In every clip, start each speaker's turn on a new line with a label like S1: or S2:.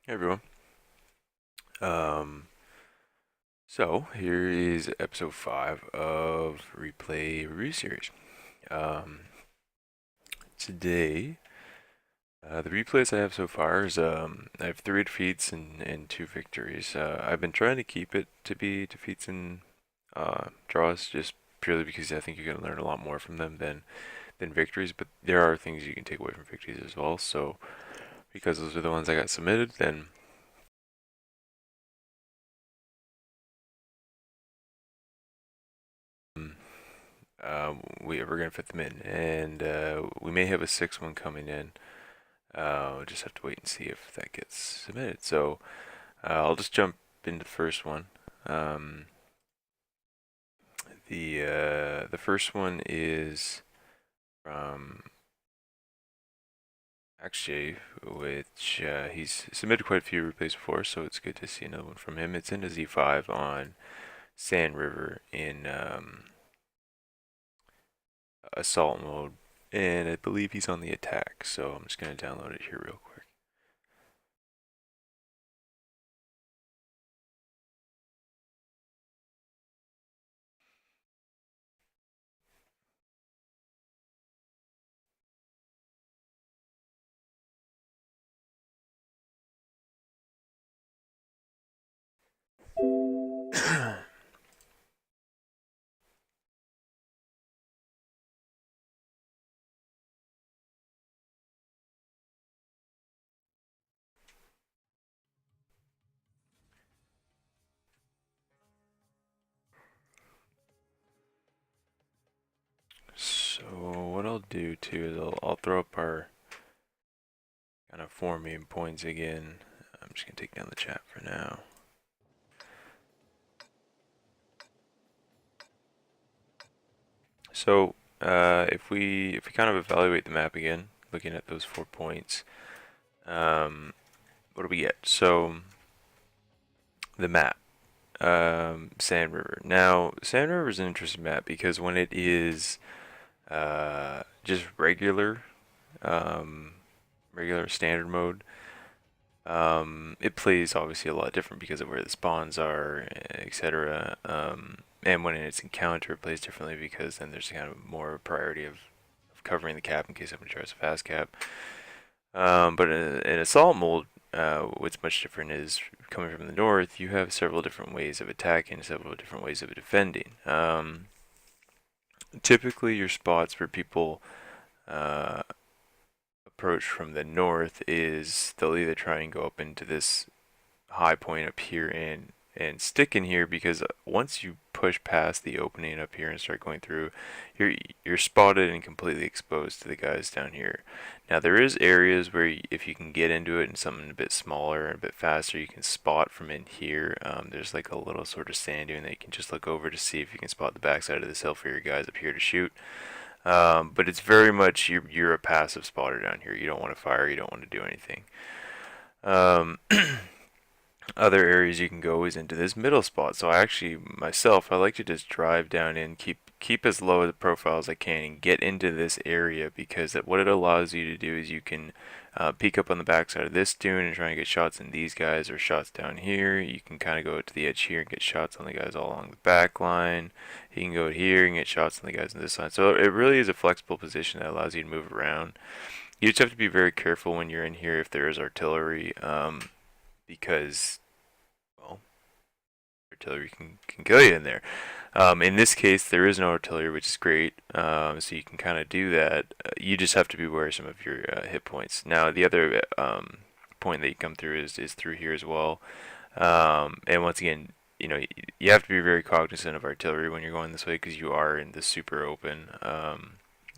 S1: Hey everyone. Um, so here is episode 5 of Replay Review Series. Um, Today, the replays I have so far is I have 3 defeats and 2 victories. I've been trying to keep it to be defeats and draws just purely because I think you can learn a lot more from them than victories, but there are things you can take away from victories as well. So because those are the ones I got submitted, then we're gonna fit them in, and we may have a sixth one coming in. We'll just have to wait and see if that gets submitted. So I'll just jump into the first one. Um, the first one is from Axej, which he's submitted quite a few replays before, so it's good to see another one from him. It's in a Z5 on Sand River in assault mode, and I believe he's on the attack. So I'm just gonna download it here real quick. So what I'll do too is I'll throw up our kind of 4 main points again. I'm just gonna take down the chat for now. So if we kind of evaluate the map again, looking at those 4 points, what do we get? So the map, Sand River. Now Sand River is an interesting map because when it is just regular standard mode, it plays obviously a lot different because of where the spawns are, etc. And when it's encounter, it plays differently because then there's kind of more priority of covering the cap in case somebody tries to fast cap. But in assault mode, what's much different is coming from the north, you have several different ways of attacking, several different ways of defending. Typically, your spots where people uh, approach from the north is they'll either try and go up into this high point up here and stick in here because once you push past the opening up here and start going through, you're spotted and completely exposed to the guys down here. Now there is areas where if you can get into it and something a bit smaller and a bit faster, you can spot from in here. There's like a little sort of sand dune that you can just look over to see if you can spot the backside of this hill for your guys up here to shoot. But it's very much you're a passive spotter down here. You don't want to fire. You don't want to do anything. Um, Other areas you can go is into this middle spot. So I actually myself I like to just drive down in, keep as low a profile as I can, and get into this area because what it allows you to do is you can peek up on the backside of this dune and try and get shots in these guys or shots down here. You can kind of go to the edge here and get shots on the guys all along the back line. You can go here and get shots on the guys on this side. So it really is a flexible position that allows you to move around. You just have to be very careful when you're in here if there is artillery, because well, artillery can kill you in there. In this case, there is no artillery, which is great, so you can kind of do that. You just have to be aware of some of your hit points. Now, the other point that you come through is through here as well. And once again, you have to be very cognizant of artillery when you're going this way because you are in this super open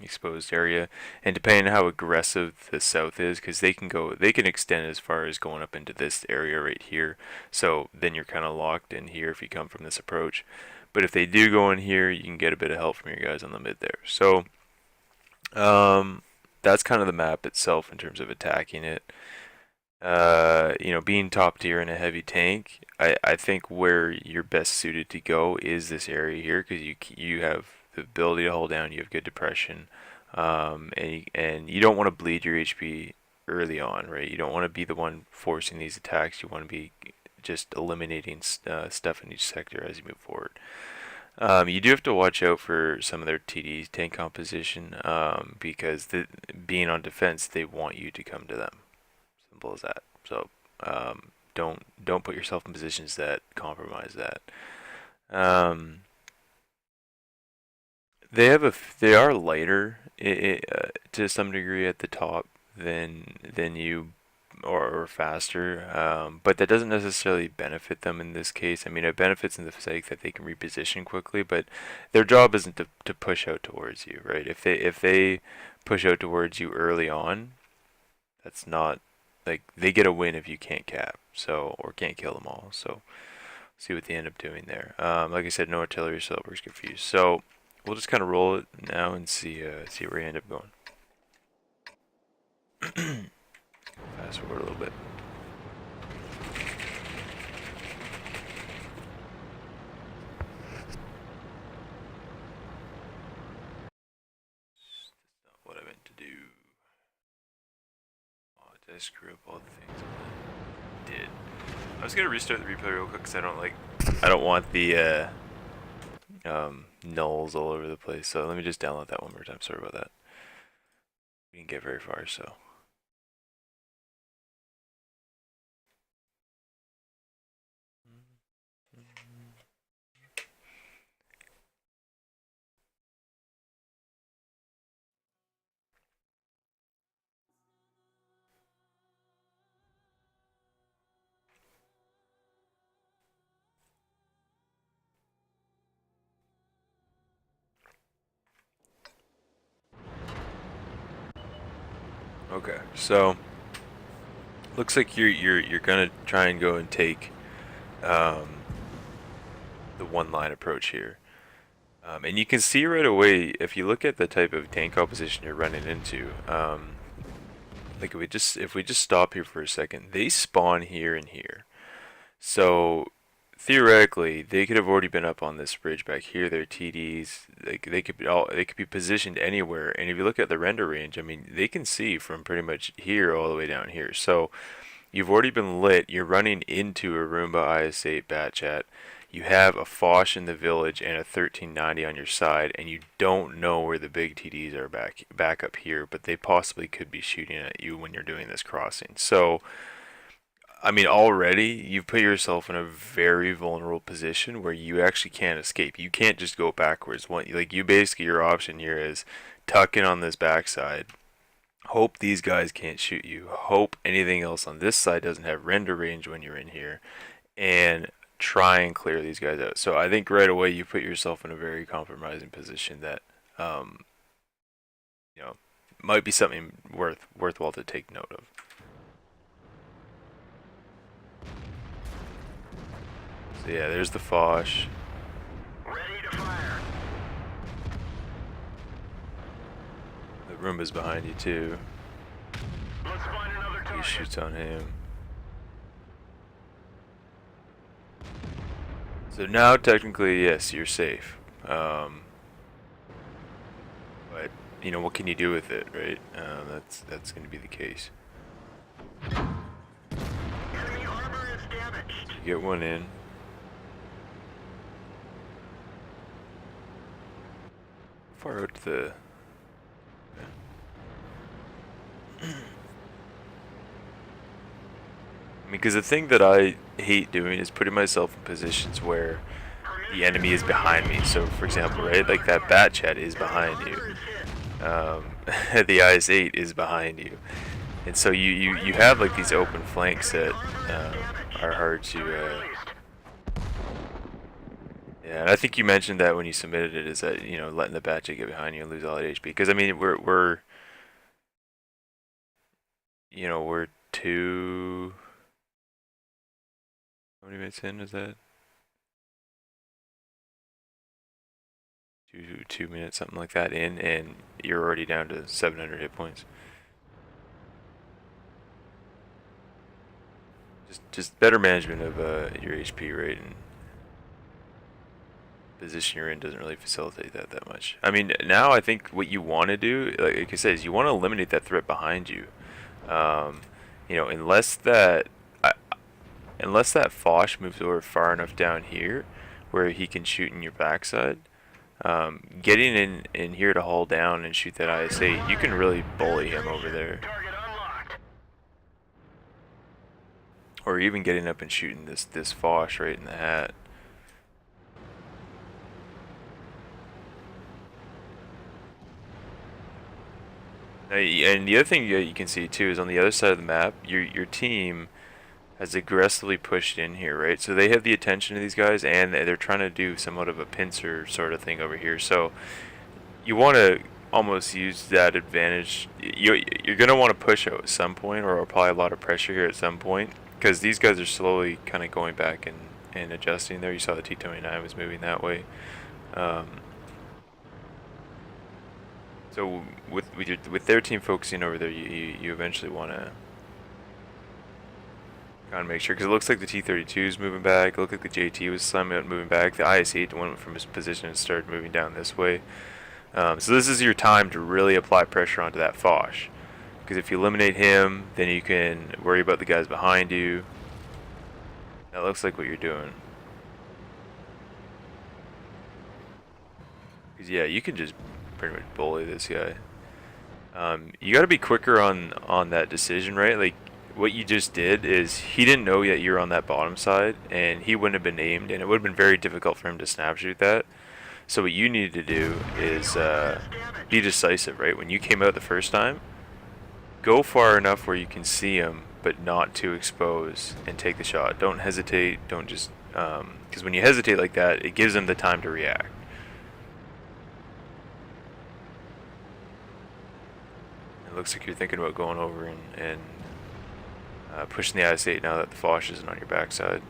S1: exposed area, and depending on how aggressive the south is, because they can extend as far as going up into this area right here. So then you're kind of locked in here if you come from this approach. But if they do go in here, you can get a bit of help from your guys on the mid there. So that's kind of the map itself in terms of attacking it. Being top tier in a heavy tank, I think where you're best suited to go is this area here because you have the ability to hold down, you have good depression, and you don't want to bleed your HP early on, right? You don't want to be the one forcing these attacks. You want to be just eliminating stuff in each sector as you move forward. You do have to watch out for some of their TDs, tank composition, because being on defense, they want you to come to them. Simple as that. So don't put yourself in positions that compromise that. Um, they are lighter to some degree at the top than you or faster, but that doesn't necessarily benefit them in this case. I mean, it benefits in the sake that they can reposition quickly, but their job isn't to push out towards you, right? If they push out towards you early on, that's not like they get a win if you can't cap, so or can't kill them all. So see what they end up doing there. Like I said, no artillery, so that works good for you. So we'll just kind of roll it now and see where you end up going. Fast forward a little bit. That's not what I meant to do. Oh, did I screw up all the things I did? I was gonna restart the replay real quick because I don't want the nulls all over the place. So let me just download that one more time. Sorry about that. We didn't get very far, so. Okay, so looks like you're gonna try and go and take um, the one line approach here. And you can see right away if you look at the type of tank composition you're running into. Like if we just stop here for a second, they spawn here and here. So theoretically, they could have already been up on this bridge back here. Their TDs, they could be positioned anywhere. And if you look at the render range, I mean, they can see from pretty much here all the way down here. So you've already been lit. You're running into a Roomba IS-8 Batchat. You have a Foch in the village and a 1390 on your side, and you don't know where the big TDs are back up here, but they possibly could be shooting at you when you're doing this crossing. So, I mean, already you've put yourself in a very vulnerable position where you actually can't escape. You can't just go backwards. You basically, your option here is tuck in on this backside. Hope these guys can't shoot you. Hope anything else on this side doesn't have render range when you're in here, and try and clear these guys out. So I think right away you put yourself in a very compromising position that, um, you know, might be something worthwhile to take note of. So yeah, there's the Foch.
S2: Ready to fire.
S1: The Roomba's behind you too.
S2: Let's find another
S1: He
S2: target.
S1: shoots on him. So now technically, yes, you're safe. But you know, what can you do with it, right? That's going to be the case.
S2: Enemy armor is damaged.
S1: You get one in. Far out to the. I mean, because the thing that I hate doing is putting myself in positions where the enemy is behind me. So, for example, right, like that Batchat is behind you. The IS-8 is behind you, and so you have like these open flanks that are hard to. Yeah, and I think you mentioned that when you submitted it, is that letting the Batchat get behind you and lose all that HP. Because I mean, we're two. How many minutes in is that? 2 minutes, something like that in, and you're already down to 700 hit points. Just better management of your HP rate and position you're in doesn't really facilitate that much. I mean, now I think what you want to do, like I said, is you want to eliminate that threat behind you. Um, unless that Foch moves over far enough down here where he can shoot in your backside, getting in here to haul down and shoot that IS-8, you can really bully him over there.
S2: Target unlocked.
S1: Or even getting up and shooting this Foch right in the hat. And the other thing you can see too is on the other side of the map, your team has aggressively pushed in here, right? So they have the attention of these guys, and they're trying to do somewhat of a pincer sort of thing over here. So you want to almost use that advantage. You're going to want to push out at some point, or apply a lot of pressure here at some point, because these guys are slowly kind of going back and adjusting there. You saw the T-29 was moving that way. So with their team focusing over there, you eventually want to kind of make sure, because it looks like the T-32 is moving back. It looked like the JT was slamming out, moving back. The IS-8 went from his position and started moving down this way. So this is your time to really apply pressure onto that Foch, because if you eliminate him, then you can worry about the guys behind you. That looks like what you're doing. Because yeah, you can just pretty much bully this guy. You got to be quicker on that decision, right? Like what you just did is he didn't know yet you're on that bottom side, and he wouldn't have been aimed, and it would have been very difficult for him to snap shoot that. So what you need to do is be decisive, right? When you came out the first time, go far enough where you can see him, but not too exposed, and take the shot. Don't hesitate. Don't just because when you hesitate like that, it gives him the time to react. It looks like you're thinking about going over and pushing the IS-8 now that the Foch isn't on your backside.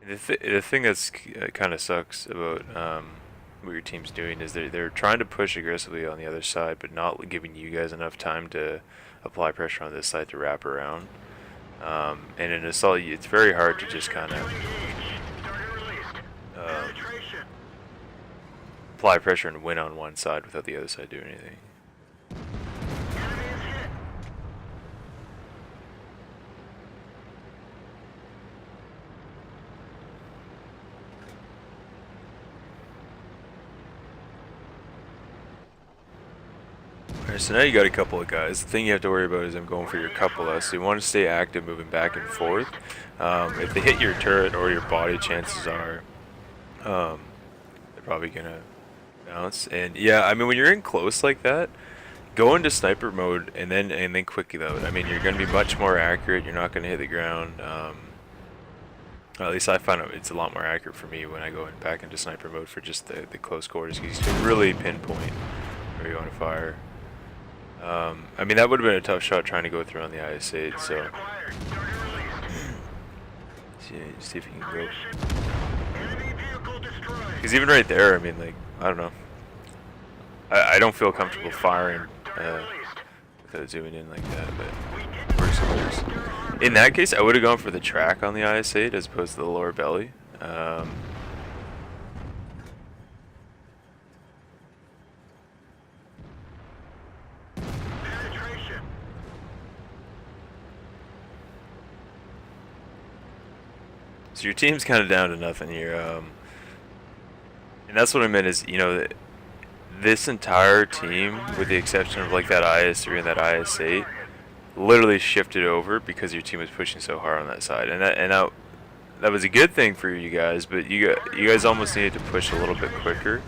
S1: The thing that's kind of sucks about what your team's doing is they're trying to push aggressively on the other side, but not giving you guys enough time to apply pressure on this side to wrap around. And in assault, it's very hard to just kind of apply pressure and win on one side without the other side doing anything. Alright, so now you got a couple of guys. The thing you have to worry about is them going for your cupola, so you want to stay active moving back and forth. If they hit your turret or your body, chances are they're probably going to bounce. And yeah, I mean, when you're in close like that, go into sniper mode and then quick load. I mean, you're going to be much more accurate. You're not going to hit the ground. At least I find it's a lot more accurate for me when I go back into sniper mode for just the close quarters, because you can really pinpoint where you want to fire. I mean, that would have been a tough shot trying to go through on the IS-8, so see if you can go. Because even right there, I mean, like, I don't know. I don't feel comfortable firing without zooming in like that, but works. In that case, I would have gone for the track on the IS-8 as opposed to the lower belly. So your team's kind of down to nothing here, and that's what I meant is, this entire team, with the exception of like that IS-3 and that IS-8, literally shifted over because your team was pushing so hard on that side, and that was a good thing for you guys, but you guys almost needed to push a little bit quicker.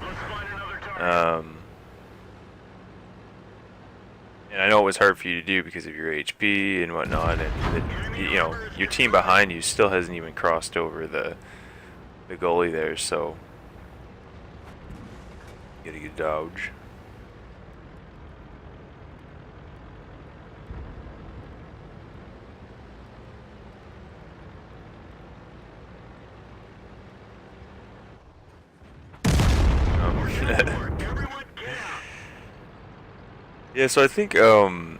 S1: And I know it was hard for you to do because of your HP and whatnot, and your team behind you still hasn't even crossed over the goalie there, so you gotta get dodge. Yeah, so I think and,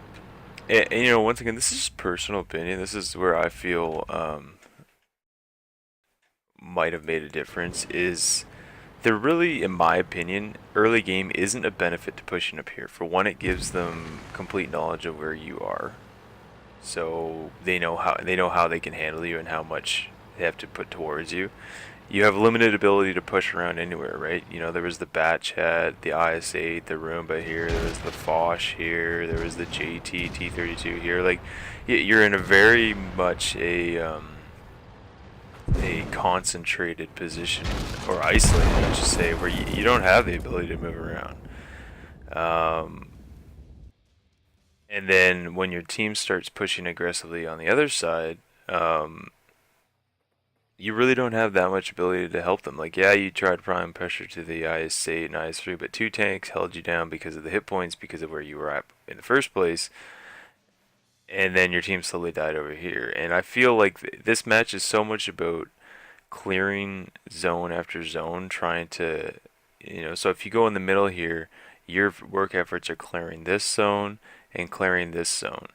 S1: once again, this is just personal opinion. This is where I feel might have made a difference is there really, in my opinion, early game isn't a benefit to pushing up here. For one, it gives them complete knowledge of where you are, so they know how they can handle you and how much they have to put towards you. You have limited ability to push around anywhere, right? You know, there was the Batch head, the IS-8, the Roomba here, there was the Foch here, there was the JT T-32 here. Like, you're in a very much a concentrated position, or isolated, I should say, where you don't have the ability to move around. Um, and then when your team starts pushing aggressively on the other side, um, you really don't have that much ability to help them. Like, yeah, you tried prime pressure to the IS-8 and IS-3, but two tanks held you down because of the hit points, because of where you were at in the first place, and then your team slowly died over here. And I feel like this match is so much about clearing zone after zone, trying to, so if you go in the middle here, your work efforts are clearing this zone and clearing this zone,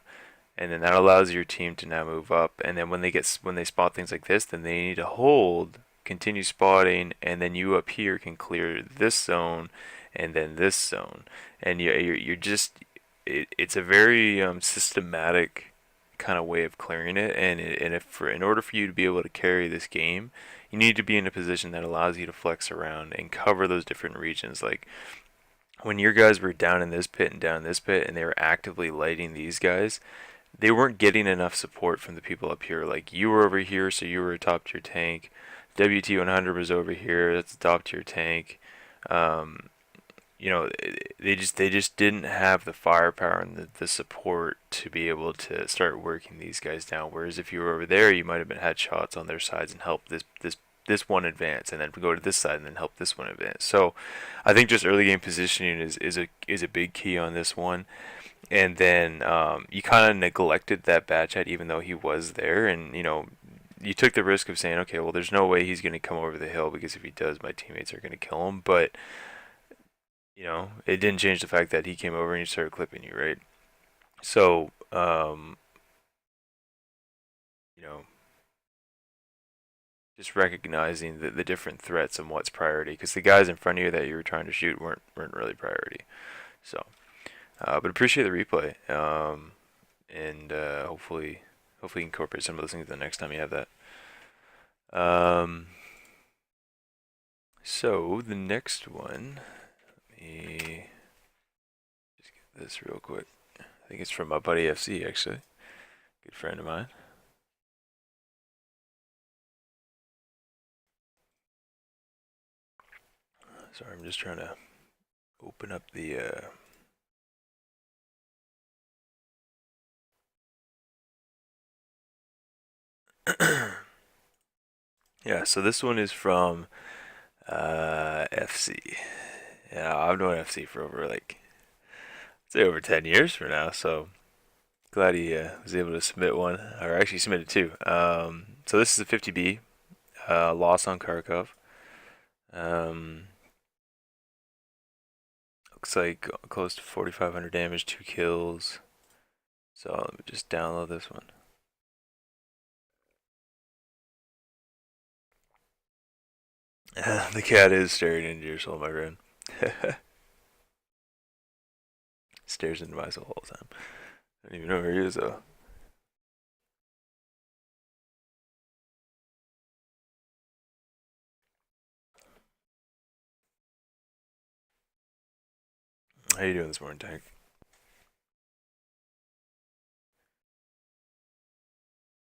S1: and then that allows your team to now move up. And then when they spot things like this, then they need to hold, continue spotting, and then you up here can clear this zone and then this zone, and you're just it's a very systematic kind of way of clearing it. And in order for you to be able to carry this game, you need to be in a position that allows you to flex around and cover those different regions. Like, when your guys were down in this pit and down in this pit, and they were actively lighting these guys, they weren't getting enough support from the people up here. Like, you were over here, so you were atop tier tank. WT100 was over here, that's a top tier tank. Um, they just didn't have the firepower and the support to be able to start working these guys down. Whereas if you were over there, you might have been had shots on their sides and help this one advance, and then go to this side and then help this one advance. So I think just early game positioning is a big key on this one. And then you kind of neglected that Batch head, even though he was there, and you took the risk of saying, okay, well, there's no way he's going to come over the hill, because if he does, my teammates are going to kill him. But it didn't change the fact that he came over and he started clipping you, right? So, just recognizing the different threats and what's priority, because the guys in front of you that you were trying to shoot weren't really priority. So, but appreciate the replay, and hopefully incorporate some of those things the next time you have that. So the next one, let me just get this real quick. I think it's from my buddy FC, actually, good friend of mine. Sorry, I'm just trying to open up the yeah, so this one is from FC. Yeah, I've known FC for over, like, I'd say over 10 years for now, so glad he was able to submit one, or actually submitted two. So this is a 50B, loss on Kharkov. Looks like close to 4,500 damage, 2 kills. So let me just download this one. The cat is staring into your soul, my friend. Stares into my soul all the time. I don't even know where he is, though. How you doing this morning, Tank?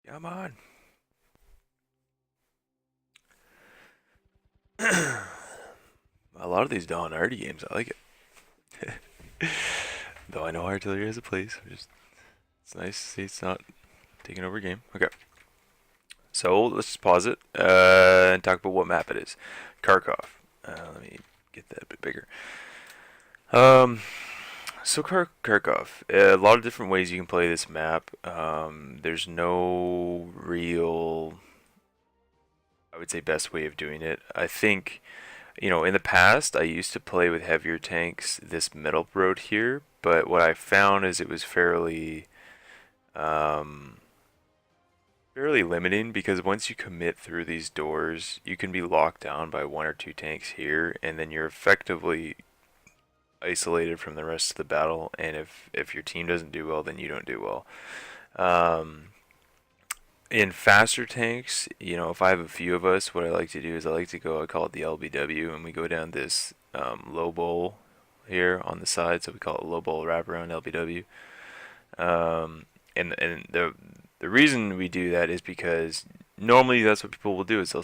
S1: Come on. A lot of these Dawn Arty games, I like it. Though I know artillery has a place, it's nice to see it's not taking over a game. Okay. So let's just pause it and talk about what map it is. Kharkov. Let me get that a bit bigger. So Kharkov. A lot of different ways you can play this map. There's no real, I would say, best way of doing it. I think, in the past, I used to play with heavier tanks this middle road here, but what I found is it was fairly, fairly limiting because once you commit through these doors, you can be locked down by one or two tanks here, and then you're effectively isolated from the rest of the battle. And if your team doesn't do well, then you don't do well. Um, in faster tanks, if I have a few of us, what I like to do is I like to go. I call it the LBW, and we go down this low bowl here on the side, so we call it low bowl wraparound LBW. And the reason we do that is because normally that's what people will do is they'll